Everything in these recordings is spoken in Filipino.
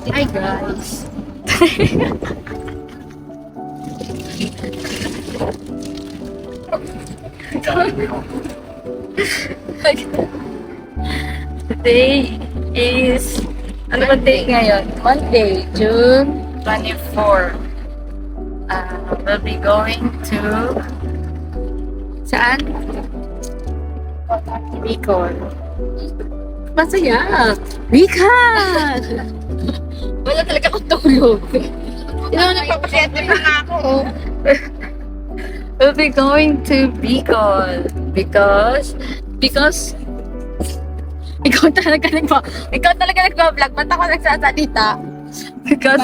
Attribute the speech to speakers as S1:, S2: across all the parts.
S1: Hi guys. Today is, ano ba day ngayon? Monday, June 24. We'll be going to, saan? Bicol. Masaya! Bicol! Wala talaga akong tulog.
S2: Nagpapasiyete pa nga ako.
S1: We'll be going to Bicol because ikaw talaga nagpa-vlog, ba't ako nagsasalita? Because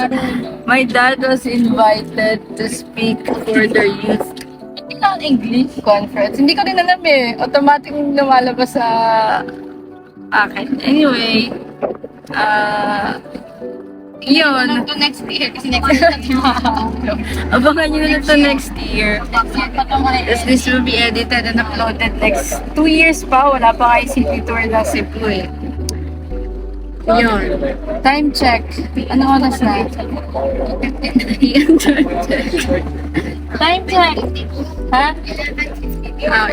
S1: my dad was invited to speak for the youth English conference. Hindi ko din alam eh. Automatic lumalabas sa akin. Anyway, yun.
S2: To next year, kasi next year natin makaka-upload.
S1: Abangan nyo na to next year. As this will be edited and uploaded next 2 years pa. Wala pa kayo city tour na Cebu eh. Yun. Time check. Ano oras na? Time check. Ha?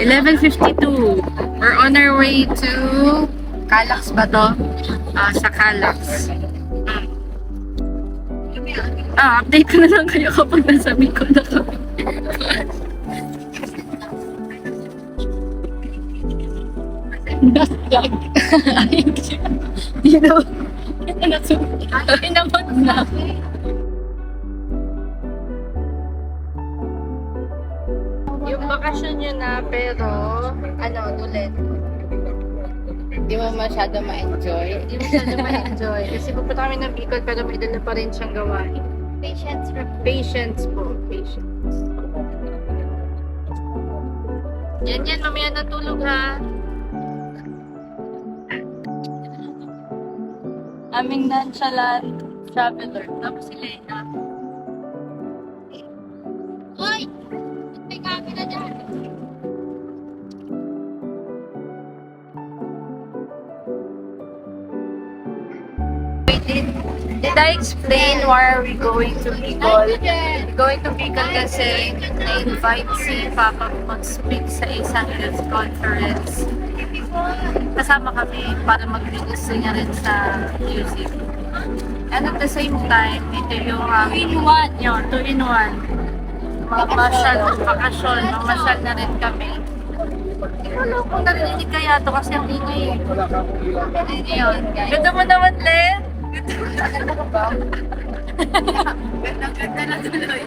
S1: 11:52. We're on our way to Calax ba to? Sa Calax. Update ko na lang kayo kapag nasa Bicol na kami. Nasyak. Dito. Pinamot na. Yung bakasyon nyo na, pero ulit.
S2: Hindi mo masyado ma-enjoy.
S1: Hindi mo sana ma-enjoy. Kasi pupunta kami ng Bicol, pero may dala pa rin siyang gawain. Patience po. Patience. Yan, mamaya natulog ha. Aming nonchalant traveler. Tapos si Lena.
S2: Hoy! May camera dyan.
S1: Did I explain why are we going to Bicol? We're going to Bicol kasi na-invite si Papa mag-speak sa isang youth conference. Kasama kami para mag-release niya rin sa music. And at the same time, ito yung 2-in-1 yun, 2-in-1. Mamasyal, bakasyon, mamasyal na rin kami. Hindi ko alam kung narinig kaya ito kasi ang ingay. Yun. Ganda mo naman, Len!
S2: Ganda na tuloy.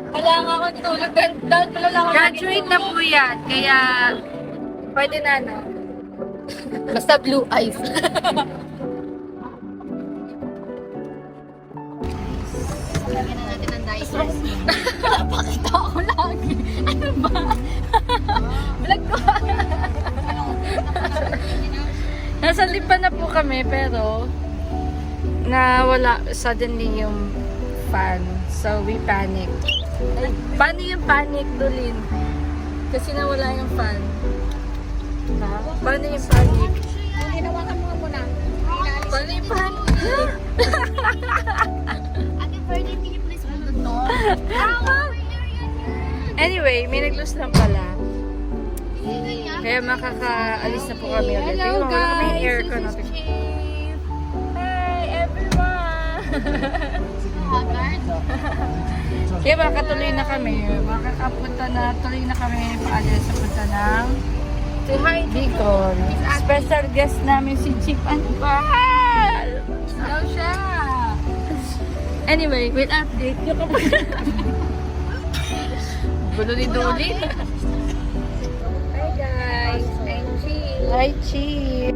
S1: Wala nga akong tulog. Graduate na po yan, kaya pwede na, no?
S2: Basta blue eyes. Lagyan na natin ng diapers.
S1: Napakita ako lagi. Ano ba? Vlog ko. Nasa lipa na po kami, pero nawala suddenly yung fan. So, we panicked. Ay, paano yung panic, Dolin? Kasi nawala yung fan. Ha? Paano yung panic?
S2: Hinawakan mo muna.
S1: Paano yung panic?
S2: Ate Ferdy, can you please hold the door?
S1: Anyway, may nag-lose lang pala. Kaya makakaalis na po kami ulit. Hello guys! May aircon natin. Hi everyone! Kaya makakatuloy na kami. Makakapunta na, tuloy na kami paalis sa punta ng Bicol. Special guest namin si Chip Anpal! Hello siya! Anyway, we'll update you kapag gulo ni Dolly.
S2: Hi guys, I'm Chi.
S1: Hi, Chip!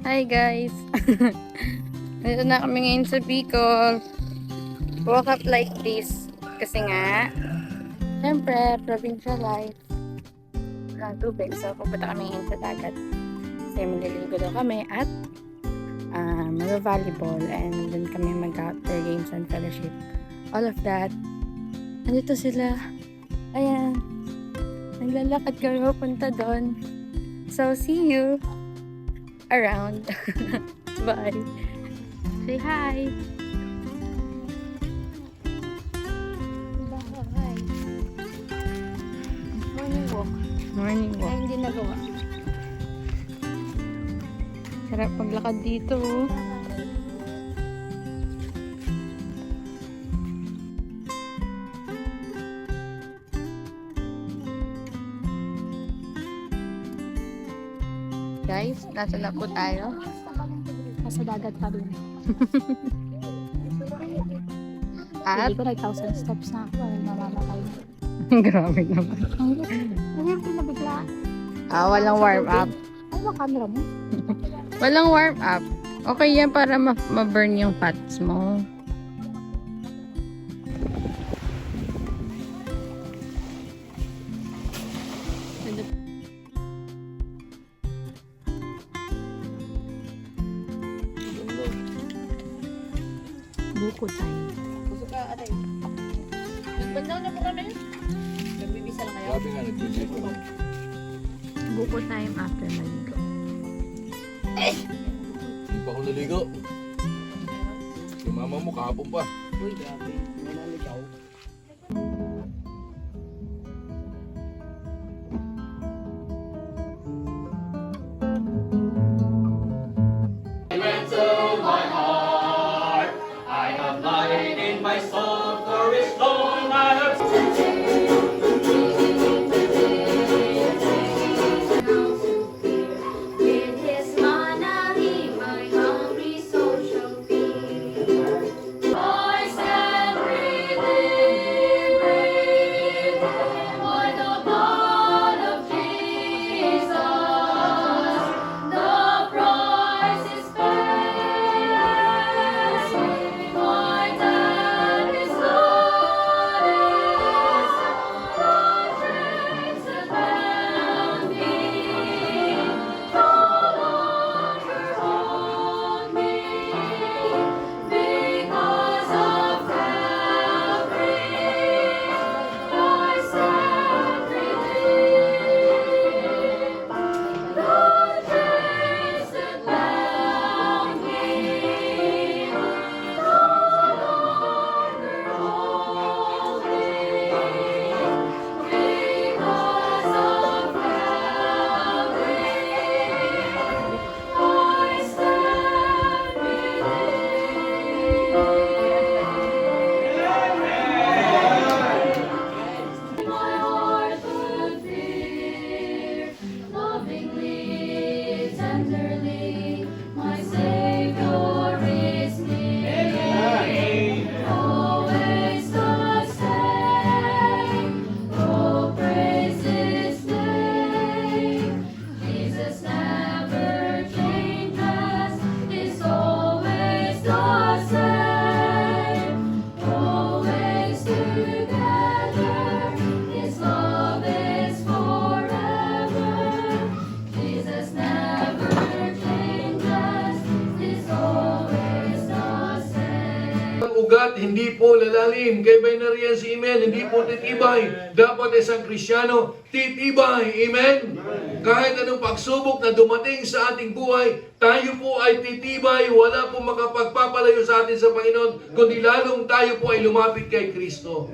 S1: Hi guys! Dito na kami ngayon sa Bicol. Woke up like this. Kasi nga, syempre, provincial life. Walang tubig. So, pupunta kami ngayon sa dagat. Kasi maliligo daw kami at mag-volleyball. And then kami mag-outdoor games and fellowship. All of that. Nandito sila. Ayan. Naglalakad kami papunta doon. So, see you around. Bye. Say hi.
S2: Bye. Morning walk.
S1: Morning
S2: Kaya
S1: walk.
S2: hindi nagawa.
S1: Sarap maglakad dito. Guys, nasa na po tayo.
S2: Nasa dagat pa rin.
S1: At,
S2: Hindi ko 1,000 steps na ako. Ay, mamamatay.
S1: grabe naman.
S2: Ngayon ko nabigla.
S1: Walang warm up.
S2: Ay, ba camera mo?
S1: Walang warm up. Okay yan para ma-burn yung fats mo.
S2: Buko tayo.
S1: Nagbandaw na po kami. Nagbibisa lang kayo.
S3: Sabi nga, nagbibigay ko lang.
S1: Buko time after maligo.
S3: Hindi pa ako naligo. Yung mama mo kahapon pa.
S4: Uy, grabe. Nanaligaw.
S2: With his manna, he my hungry soul shall feed. Voice and breathing, breathe, by the blood of Jesus, the price is paid. My debt is loaded, the chains that bound me no longer hold me, because of Calvary, I stand redeemed. The chains that bound me no longer hold me, because of Calvary, I stand redeemed. My heart would fear, lovingly, tenderly, my Savior is near. Always the same, oh praise His name. Jesus never changes, is always the same. Always together, His love is forever. Jesus never changes, is always the same.
S3: Ang ugat, hindi po lalalim. Kay binary yan si Amen, hindi po titibay. Dapat isang Krisyano, titibay. Amen? Kahit anong pagsubok na dumating sa ating buhay, tayo po ay titibay. Wala po makapagpapalayo sa atin sa Panginoon, kundi lalong tayo po ay lumapit kay Kristo.